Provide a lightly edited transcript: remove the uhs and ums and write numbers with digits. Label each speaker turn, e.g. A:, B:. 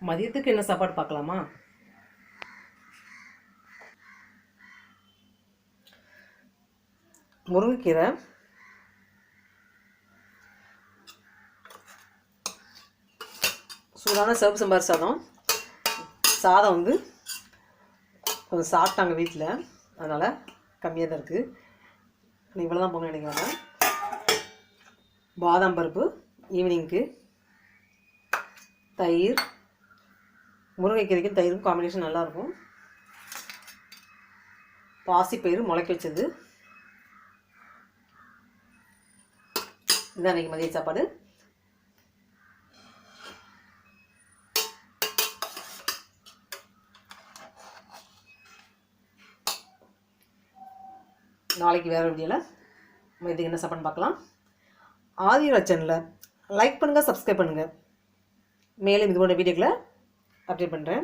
A: மதியத்துக்கு என்ன சாப்பாடு பார்க்கலாமா? முருங்கைக்கீரை, சூடான சிவப்பு சம்பார் சாதம் வந்து கொஞ்சம் சாப்பிட்டாங்க வீட்டில், அதனால் கம்மியாக தான் இருக்குது. இவ்வளோ தான் போங்க நினைக்கிறாங்க. பாதாம் பருப்பு ஈவினிங்க்கு, தயிர், முருங்கைக்கீரைக்கும் தயிரும் காம்பினேஷன் நல்லாயிருக்கும். பாசிப்பயிறு முளைக்க வச்சது. இதுதான் இன்றைக்கி மதிய சாப்பாடு. நாளைக்கு வேறு வீடியோவில் மதியத்துக்கு என்ன சாப்பாடுன்னு பார்க்கலாம். ஆதிராஜ் சேனலை லைக் பண்ணுங்கள், சப்ஸ்கிரைப் பண்ணுங்கள். மேலும் இது போன்ற வீடியோக்களை அப்டேட் பண்ணுறேன்.